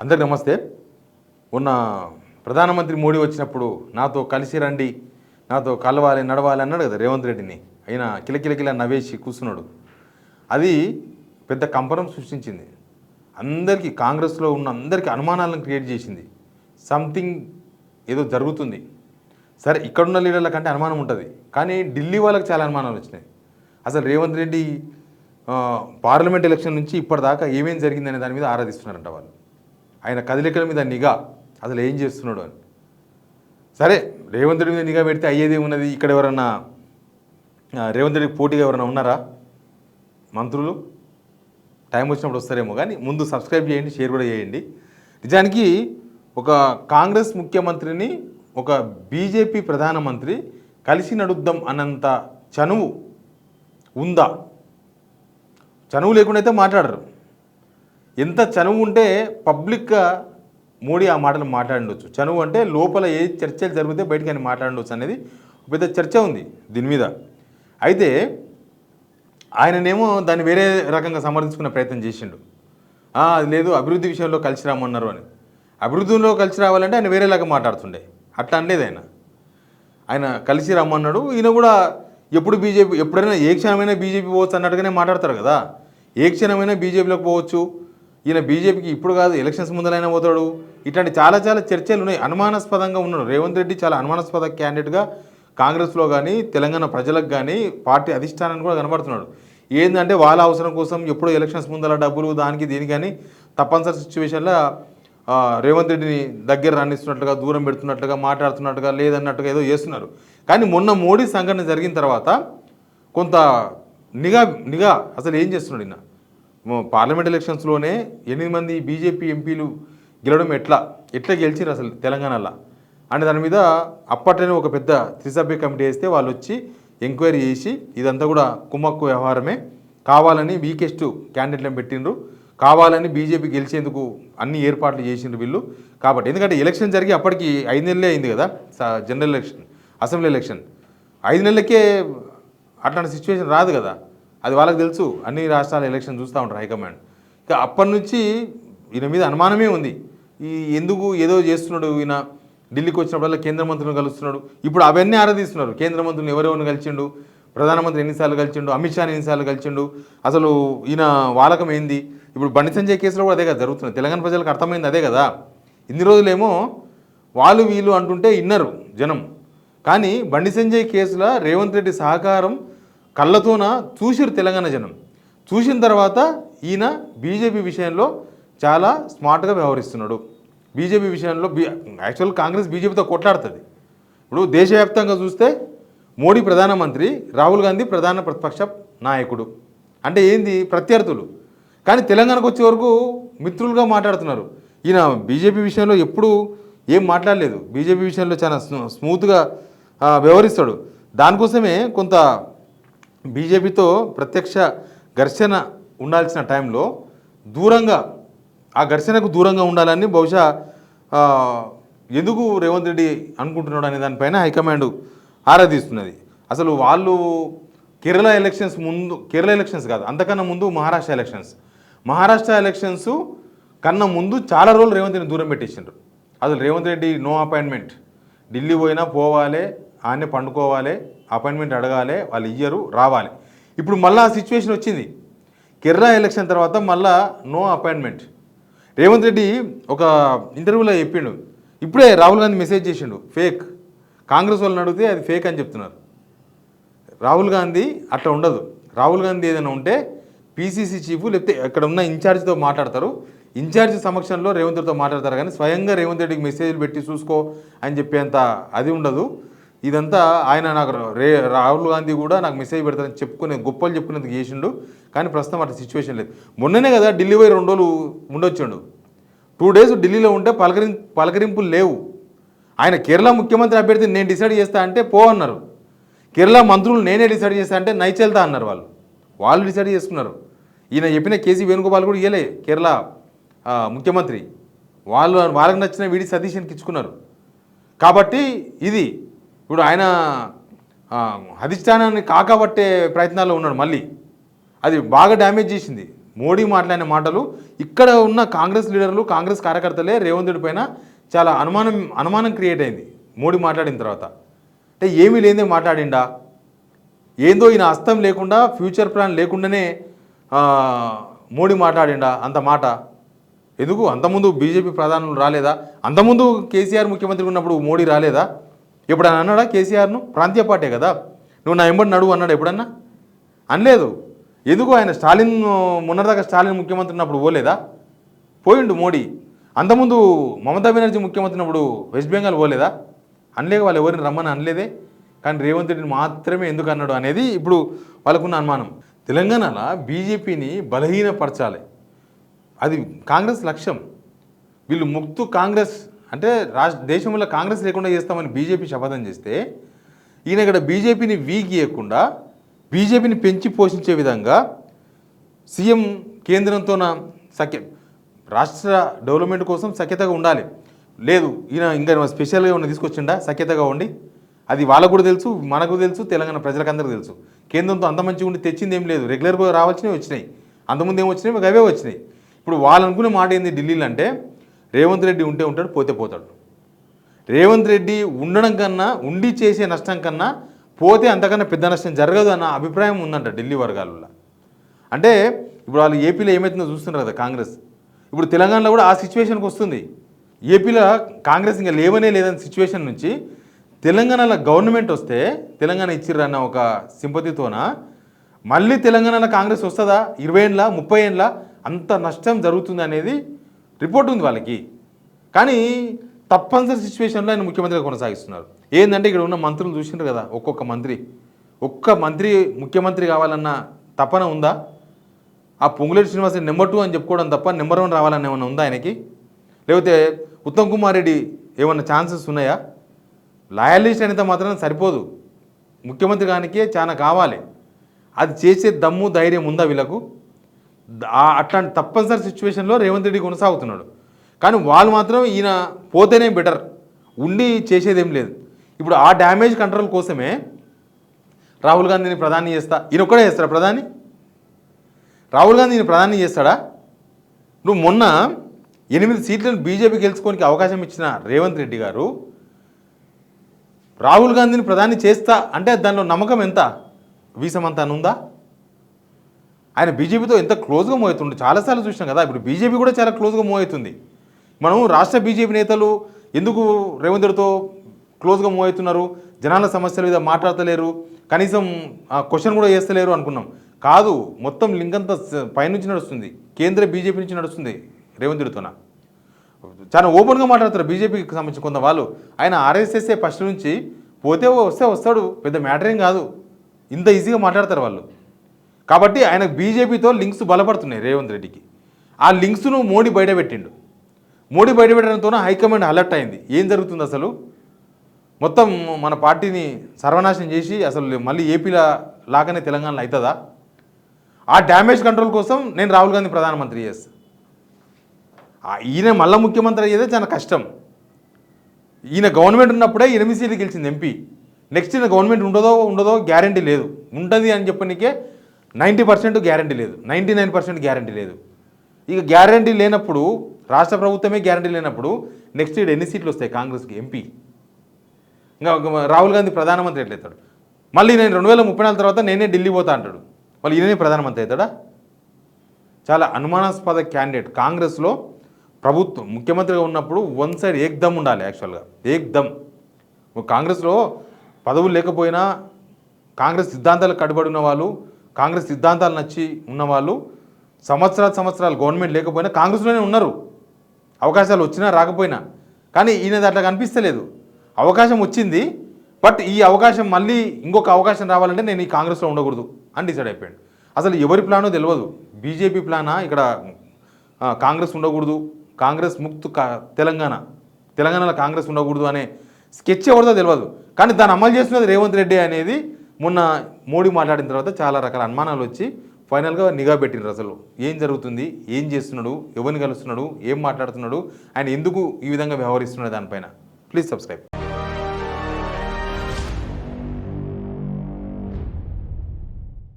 అందరికి నమస్తే. మొన్న ప్రధానమంత్రి మోడీ వచ్చినప్పుడు నాతో కలిసి రండి, నాతో కలవాలి, నడవాలి అన్నాడు కదా రేవంత్ రెడ్డిని. అయినా కిలకిలకిల నవ్వేసి కూర్చున్నాడు. అది పెద్ద కంపనం సృష్టించింది. అందరికీ, కాంగ్రెస్లో ఉన్న అందరికీ అనుమానాలను క్రియేట్ చేసింది. సంథింగ్ ఏదో జరుగుతుంది. సరే, ఇక్కడున్న లీడర్ల కంటే అనుమానం ఉంటుంది, కానీ ఢిల్లీ వాళ్ళకి చాలా అనుమానాలు వచ్చినాయి. అసలు రేవంత్ రెడ్డి పార్లమెంట్ ఎలక్షన్ నుంచి ఇప్పటిదాకా ఏమేం జరిగిందనే దాని మీద ఆరాధిస్తున్నారంట వాళ్ళు. ఆయన కదలికల మీద నిఘా, అసలు ఏం చేస్తున్నాడు అని. సరే, రేవంత్ రెడ్డి మీద నిఘా పెడితే అయ్యేదే ఉన్నది. ఇక్కడ ఎవరన్నా రేవంత్ రెడ్డికి పోటీగా ఎవరైనా ఉన్నారా మంత్రులు? టైం వచ్చినప్పుడు వస్తారేమో. కానీ ముందు సబ్స్క్రైబ్ చేయండి, షేర్ కూడా చేయండి. నిజానికి ఒక కాంగ్రెస్ ముఖ్యమంత్రిని ఒక బీజేపీ ప్రధానమంత్రి కలిసి నడుద్దాం అన్నంత చనువు ఉందా? చనువు లేకుండా అయితే మాట్లాడరు. ఎంత చనువు ఉంటే పబ్లిక్గా మోడీ ఆ మాటలు మాట్లాడవచ్చు. చనువు అంటే లోపల ఏ చర్చలు జరిగితే బయటకు ఆయన మాట్లాడవచ్చు అనేది పెద్ద చర్చ ఉంది దీని మీద. అయితే ఆయననేమో దాన్ని వేరే రకంగా సమర్థించుకునే ప్రయత్నం చేసిండు. అది లేదు, అభివృద్ధి విషయంలో కలిసి రామన్నారు అని. అభివృద్ధిలో కలిసి రావాలంటే ఆయన వేరేలాగా మాట్లాడుతుండే. అట్లా అనలేదు ఆయన కలిసి రమ్మన్నాడు. ఈయన కూడా ఎప్పుడు బీజేపీ, ఎప్పుడైనా ఏ క్షణమైనా బీజేపీ పోవచ్చు అన్నట్టుగానే మాట్లాడతారు కదా. ఏ క్షణమైనా బీజేపీలోకి పోవచ్చు. ఈయన బీజేపీకి ఇప్పుడు కాదు, ఎలక్షన్స్ ముందరైనా పోతాడు. ఇట్లాంటి చాలా చాలా చర్చలు ఉన్నాయి. అనుమానాస్పదంగా ఉన్నాడు రేవంత్ రెడ్డి. చాలా అనుమానాస్పద క్యాండిడేట్గా కాంగ్రెస్లో కానీ తెలంగాణ ప్రజలకు కానీ పార్టీ అధిష్టానాన్ని కూడా కనబడుతున్నాడు. ఏంటంటే వాళ్ళ అవసరం కోసం ఎప్పుడో ఎలక్షన్స్ ముందర డబ్బులు దానికి దీనికి కానీ తప్పనిసరి సిచ్యువేషన్లో రేవంత్ రెడ్డిని దగ్గర రాణిస్తున్నట్లుగా, దూరం పెడుతున్నట్లుగా, మాట్లాడుతున్నట్టుగా, లేదన్నట్టుగా ఏదో చేస్తున్నారు. కానీ మొన్న మోడీ సంఘటన జరిగిన తర్వాత కొంత నిఘా అసలు ఏం చేస్తున్నాడు ఈయన. పార్లమెంట్ ఎలక్షన్స్లోనే 8 మంది బీజేపీ ఎంపీలు గెలవడం ఎట్లా గెలిచిరు అసలు తెలంగాణలో అంటే దాని మీద అప్పట్లోనే ఒక పెద్ద త్రిసభ్య కమిటీ వేస్తే వాళ్ళు వచ్చి ఎంక్వైరీ చేసి ఇదంతా కూడా కుమ్మక్కు వ్యవహారమే, కావాలని వీకెస్ట్ క్యాండిడేట్లను పెట్టిండ్రు, కావాలని బీజేపీ గెలిచేందుకు అన్ని ఏర్పాట్లు చేసిండ్రు వీళ్ళు. కాబట్టి ఎందుకంటే ఎలక్షన్ జరిగి అప్పటికి 5 నెలలే అయింది కదా, జనరల్ ఎలక్షన్, అసెంబ్లీ ఎలక్షన్. 5 నెలలకే అట్లాంటి సిచ్యువేషన్ రాదు కదా, అది వాళ్ళకి తెలుసు. అన్ని రాష్ట్రాల ఎలక్షన్ చూస్తూ ఉంటారు హైకమాండ్. ఇక అప్పటి నుంచి ఈయన మీద అనుమానమే ఉంది. ఎందుకు ఏదో చేస్తున్నాడు ఈయన, ఢిల్లీకి వచ్చినప్పుడల్లా కేంద్ర మంత్రులను కలుస్తున్నాడు. ఇప్పుడు అవన్నీ ఆరాధిస్తున్నారు. కేంద్ర మంత్రులను ఎవరెవరిని కలిసిండు, ప్రధానమంత్రి ఎన్నిసార్లు కలిసిండు, అమిత్ షాని ఎన్నిసార్లు కలిసిండు, అసలు ఈయన వాలకం ఏంది. ఇప్పుడు బండి సంజయ్ కేసులో కూడా అదే కదా జరుగుతుంది. తెలంగాణ ప్రజలకు అర్థమైంది అదే కదా. ఇన్ని రోజులేమో వాళ్ళు వీళ్ళు అంటుంటే ఇన్నరు జనం. కానీ బండి సంజయ్ కేసులో రేవంత్ రెడ్డి సహకారం కళ్ళతోన చూసిరు తెలంగాణ జనం. చూసిన తర్వాత ఈయన బీజేపీ విషయంలో చాలా స్మార్ట్గా వ్యవహరిస్తున్నాడు. బీజేపీ విషయంలో యాక్చువల్ కాంగ్రెస్ బీజేపీతో కొట్లాడుతుంది. ఇప్పుడు దేశవ్యాప్తంగా చూస్తే మోడీ ప్రధానమంత్రి, రాహుల్ గాంధీ ప్రధాన ప్రతిపక్ష నాయకుడు. అంటే ఏంది, ప్రత్యర్థులు. కానీ తెలంగాణకు వచ్చే వరకు మిత్రులుగా మాట్లాడుతున్నారు. ఈయన బీజేపీ విషయంలో ఎప్పుడూ ఏం మాట్లాడలేదు. బీజేపీ విషయంలో చాలా స్మూత్గా వ్యవహరిస్తాడు. దానికోసమే కొంత బీజేపీతో ప్రత్యక్ష ఘర్షణ ఉండాల్సిన టైంలో దూరంగా, ఆ ఘర్షణకు దూరంగా ఉండాలని బహుశా ఎందుకు రేవంత్ రెడ్డి అనుకుంటున్నాడు అనే దానిపైన హైకమాండ్ ఆరాధిస్తున్నది. అసలు వాళ్ళు కేరళ ఎలక్షన్స్ కాదు, అంతకన్నా ముందు మహారాష్ట్ర ఎలక్షన్స్ కన్నా ముందు చాలా రోజులు రేవంత్ రెడ్డిని దూరం పెట్టేసిండ్రు. అసలు రేవంత్ రెడ్డి నో అపాయింట్మెంట్, ఢిల్లీ పోయినా పోవాలి, ఆయనే పండుకోవాలి, అపాయింట్మెంట్ అడగాలి, వాళ్ళు ఇయ్యరు, రావాలి. ఇప్పుడు మళ్ళీ ఆ సిచ్యువేషన్ వచ్చింది. కేరళ ఎలక్షన్ తర్వాత మళ్ళా నో అపాయింట్మెంట్. రేవంత్ రెడ్డి ఒక ఇంటర్వ్యూలో చెప్పిండు, ఇప్పుడే రాహుల్ గాంధీ మెసేజ్ చేసిండు, ఫేక్. కాంగ్రెస్ వాళ్ళని అడిగితే అది ఫేక్ అని చెప్తున్నారు. రాహుల్ గాంధీ అట్లా ఉండదు. రాహుల్ గాంధీ ఏదైనా ఉంటే పీసీసీ చీఫ్ లేకపోతే అక్కడ ఉన్న ఇన్ఛార్జ్తో మాట్లాడతారు, ఇన్ఛార్జ్ సమక్షంలో రేవంత్ రెడ్డితో మాట్లాడతారు. కానీ స్వయంగా రేవంత్ రెడ్డికి మెసేజ్లు పెట్టి చూసుకో అని చెప్పేంత అది ఉండదు. ఇదంతా ఆయన నాకు రాహుల్ గాంధీ కూడా నాకు మెసేజ్ పెడతారని గొప్పలు చెప్పుకునేందుకు చేసిండు. కానీ ప్రస్తుతం అట్లా సిచ్యువేషన్ లేదు. మొన్ననే కదా ఢిల్లీ పోయి 2 రోజులు ఉండొచ్చాడు. 2 days ఢిల్లీలో ఉంటే పలకరింపులు లేవు. ఆయన కేరళ ముఖ్యమంత్రి అభ్యర్థిని నేను డిసైడ్ చేస్తా అంటే పో అన్నారు. కేరళ మంత్రులు నేనే డిసైడ్ చేస్తా అంటే నైచెల్తా అన్నారు. వాళ్ళు డిసైడ్ చేసుకున్నారు. ఈయన చెప్పిన కేసీ వేణుగోపాల్ కూడా ఇయ్యలే కేరళ ముఖ్యమంత్రి. వాళ్ళకి నచ్చిన వీడి సతీష్కి ఇచ్చుకున్నారు. కాబట్టి ఇది ఇప్పుడు ఆయన అధిష్టానాన్ని కాకబట్టే ప్రయత్నాల్లో ఉన్నాడు. మళ్ళీ అది బాగా డ్యామేజ్ చేసింది మోడీ మాట్లాడిన మాటలు ఇక్కడ ఉన్న కాంగ్రెస్ లీడర్లు కాంగ్రెస్ కార్యకర్తలే రేవంత్ రెడ్డి పైన చాలా అనుమానం క్రియేట్ అయింది మోడీ మాట్లాడిన తర్వాత. అంటే ఏమీ లేదే మాట్లాడిండా, ఏందో ఈయన హస్తం లేకుండా ఫ్యూచర్ ప్లాన్ లేకుండానే మోడీ మాట్లాడిండా అంత మాట. ఎందుకు అంతకుముందు బీజేపీ ప్రధానులు రాలేదా? అంతకుముందు కేసీఆర్ ముఖ్యమంత్రి ఉన్నప్పుడు మోడీ రాలేదా? ఎప్పుడన్నా అన్నాడా కేసీఆర్ను? ప్రాంతీయ పార్టీ కదా, నువ్వు నా ఎంబడి నడువు అన్నాడు ఎప్పుడన్నా? అనలేదు. ఎందుకు ఆయన స్టాలిన్ మొన్నటిదాకా స్టాలిన్ ముఖ్యమంత్రి ఉన్నప్పుడు పోలేదా? పోయిండు మోడీ. అంతకుముందు మమతా బెనర్జీ ముఖ్యమంత్రి ఉన్నప్పుడు వెస్ట్ బెంగాల్ పోలేదా? అనలేక వాళ్ళు ఎవరిని రమ్మని అనలేదే. కానీ రేవంత్ రెడ్డిని మాత్రమే ఎందుకు అన్నాడు అనేది ఇప్పుడు వాళ్ళకున్న అనుమానం. తెలంగాణలో బీజేపీని బలహీనపరచాలి, అది కాంగ్రెస్ లక్ష్యం. వీళ్ళు ముక్తు కాంగ్రెస్ అంటే దేశంలో కాంగ్రెస్ లేకుండా చేస్తామని బీజేపీ శపథం చేస్తే ఈయన ఇక్కడ బీజేపీని వీక్ చేయకుండా బీజేపీని పెంచి పోషించే విధంగా సీఎం కేంద్రంతో రాష్ట్ర డెవలప్మెంట్ కోసం సఖ్యతగా ఉండాలి. లేదు ఈయన ఇంకా స్పెషల్గా ఉన్న తీసుకొచ్చిండా సఖ్యతగా ఉండి, అది వాళ్ళకు కూడా తెలుసు, మనకు తెలుసు, తెలంగాణ ప్రజలకందరికీ తెలుసు. కేంద్రంతో అంత మంచిగా ఉండి తెచ్చింది ఏం లేదు, రెగ్యులర్గా రావాల్సినవి వచ్చినాయి, అంతకుముందు ఏం వచ్చినాయి మాకు అవే వచ్చినాయి. ఇప్పుడు వాళ్ళు అనుకునే మాట ఏంది ఢిల్లీలో అంటే రేవంత్ రెడ్డి ఉంటే ఉంటాడు, పోతే పోతాడు. రేవంత్ రెడ్డి ఉండడం కన్నా ఉండి చేసే నష్టం కన్నా పోతే అంతకన్నా పెద్ద నష్టం జరగదు అన్న అభిప్రాయం ఉందంట ఢిల్లీ వర్గాలలో. అంటే ఇప్పుడు వాళ్ళు ఏపీలో ఏమవుతుందో చూస్తున్నారు కదా కాంగ్రెస్, ఇప్పుడు తెలంగాణలో కూడా ఆ సిచ్యువేషన్కి వస్తుంది. ఏపీలో కాంగ్రెస్ ఇంకా లేవనే లేదన్న సిచ్యువేషన్ నుంచి తెలంగాణలో గవర్నమెంట్ వస్తే తెలంగాణ ఇచ్చిర్రన్న ఒక సింపతితోన మళ్ళీ తెలంగాణలో కాంగ్రెస్ వస్తుందా 20 ఏళ్ళ 30 ఏళ్ళ అంత నష్టం జరుగుతుంది అనేది రిపోర్ట్ ఉంది వాళ్ళకి. కానీ తప్పనిసరి సిచ్యువేషన్లో ఆయన ముఖ్యమంత్రిగా కొనసాగిస్తున్నారు. ఏంటంటే ఇక్కడ ఉన్న మంత్రులు చూసినారు కదా, ఒక్క మంత్రి ముఖ్యమంత్రి కావాలన్న తపన ఉందా? ఆ పొంగులేటి శ్రీనివాస్ నెంబర్ 2 అని చెప్పుకోవడం తప్ప నెంబర్ 1 రావాలని ఏమన్నా ఉందా ఆయనకి? లేకపోతే ఉత్తమ్ కుమార్ రెడ్డి ఏమన్నా ఛాన్సెస్ ఉన్నాయా? లాయలిస్ట్ అనేది మాత్రం సరిపోదు, ముఖ్యమంత్రి కానికే చాలా కావాలి. అది చేసే దమ్ము ధైర్యం ఉందా వీళ్ళకు? అట్లాంటి తప్పనిసరి సిచ్యువేషన్లో రేవంత్ రెడ్డి కొనసాగుతున్నాడు. కానీ వాళ్ళు మాత్రం ఈయన పోతేనే బెటర్, ఉండి చేసేదేం లేదు. ఇప్పుడు ఆ డ్యామేజ్ కంట్రోల్ కోసమే రాహుల్ గాంధీని ప్రధాని చేస్తా, ఈయన ఒక్కడే చేస్తాడా ప్రధాని? రాహుల్ గాంధీని ప్రధాని చేస్తాడా? నువ్వు మొన్న 8 సీట్లను బీజేపీ గెలుచుకోనికి అవకాశం ఇచ్చిన రేవంత్ రెడ్డి గారు రాహుల్ గాంధీని ప్రధాని చేస్తా అంటే దానిలో నమ్మకం ఎంత, వీసమంతా ఉందా? ఆయన బీజేపీతో ఎంత క్లోజ్గా మూవ్ అవుతుండే చాలాసార్లు చూసినాం కదా. ఇప్పుడు బీజేపీ కూడా చాలా క్లోజ్గా మూవ్ అవుతుంది. మనం రాష్ట్ర బీజేపీ నేతలు ఎందుకు రేవంత్ రెడ్డితో క్లోజ్గా మూవ్ అవుతున్నారు, జనాల సమస్యల మీద మాట్లాడతలేరు, కనీసం క్వశ్చన్ కూడా చేస్తలేరు అనుకున్నాం. కాదు, మొత్తం లింక్ అంతా పైనుంచి నడుస్తుంది, కేంద్ర బీజేపీ నుంచి నడుస్తుంది రేవంత్ రెడ్డితోన. చాలా ఓపెన్గా మాట్లాడతారు బీజేపీకి సంబంధించిన కొంత వాళ్ళు. ఆయన ఆర్ఎస్ఎస్ఏ ఫస్ట్ నుంచి పోతే వస్తాడు, పెద్ద మ్యాటర్ ఏం కాదు, ఇంత ఈజీగా మాట్లాడతారు వాళ్ళు. కాబట్టి ఆయన బీజేపీతో లింక్స్ బలపడుతున్నాయి రేవంత్ రెడ్డికి. ఆ లింక్స్ను మోడీ బయటపెట్టిండు. మోడీ బయటపెట్టడంతో హైకమాండ్ అలర్ట్ అయింది. ఏం జరుగుతుంది అసలు, మొత్తం మన పార్టీని సర్వనాశనం చేసి అసలు మళ్ళీ ఏపీలో లాగానే తెలంగాణలో అవుతుందా? ఆ డ్యామేజ్ కంట్రోల్ కోసం నేను రాహుల్ గాంధీ ప్రధానమంత్రి చేస్తాను. ఈయన మళ్ళీ ముఖ్యమంత్రి అయ్యేదే చాలా కష్టం. ఈయన గవర్నమెంట్ ఉన్నప్పుడే 8 సీట్లు గెలిచింది ఎంపీ. నెక్స్ట్ ఈయన గవర్నమెంట్ ఉండదో గ్యారంటీ లేదు. ఉంటుంది అని చెప్పనికే 90% గ్యారంటీ లేదు, 99% గ్యారంటీ లేదు. ఇక గ్యారంటీ లేనప్పుడు, రాష్ట్ర ప్రభుత్వమే గ్యారంటీ లేనప్పుడు నెక్స్ట్ ఈడ ఎన్ని సీట్లు వస్తాయి కాంగ్రెస్కి ఎంపీ? ఇంకా రాహుల్ గాంధీ ప్రధానమంత్రి ఎట్లయితాడు? మళ్ళీ నేను 2034 తర్వాత నేనే ఢిల్లీ పోతా అంటాడు. వాళ్ళు ఈయననే ప్రధానమంత్రి అవుతాడా? చాలా అనుమానాస్పద క్యాండిడేట్. కాంగ్రెస్లో ప్రభుత్వం ముఖ్యమంత్రిగా ఉన్నప్పుడు వన్ సైడ్ ఏకదమ్ ఉండాలి. యాక్చువల్గా ఏకదమ్ కాంగ్రెస్లో పదవులు లేకపోయినా కాంగ్రెస్ సిద్ధాంతాలకు కట్టుబడి ఉన్న వాళ్ళు, కాంగ్రెస్ సిద్ధాంతాలు నచ్చి ఉన్నవాళ్ళు సంవత్సరాలు గవర్నమెంట్ లేకపోయినా కాంగ్రెస్లోనే ఉన్నారు, అవకాశాలు వచ్చినా రాకపోయినా. కానీ ఈయన అట్లా కనిపిస్తలేదు. అవకాశం వచ్చింది, బట్ ఈ అవకాశం మళ్ళీ ఇంకొక అవకాశం రావాలంటే నేను ఈ కాంగ్రెస్లో ఉండకూడదు అని డిసైడ్ అయిపోయాడు. అసలు ఎవరి ప్లానో తెలియదు. బీజేపీ ప్లానా ఇక్కడ కాంగ్రెస్ ఉండకూడదు, కాంగ్రెస్ ముక్తు తెలంగాణలో కాంగ్రెస్ ఉండకూడదు అనే స్కెచ్ ఎవరిదో తెలియదు. కానీ దాన్ని అమలు చేస్తున్నది రేవంత్ రెడ్డి అనేది మొన్న మోడీ మాట్లాడిన తర్వాత చాలా రకాల అనుమానాలు వచ్చి ఫైనల్గా నిఘా పెట్టినారు. అసలు ఏం జరుగుతుంది, ఏం చేస్తున్నాడు, ఎవరిని కలుస్తున్నాడు, ఏం మాట్లాడుతున్నాడు, ఆయన ఎందుకు ఈ విధంగా వ్యవహరిస్తున్నాడు దానిపైన. Please subscribe.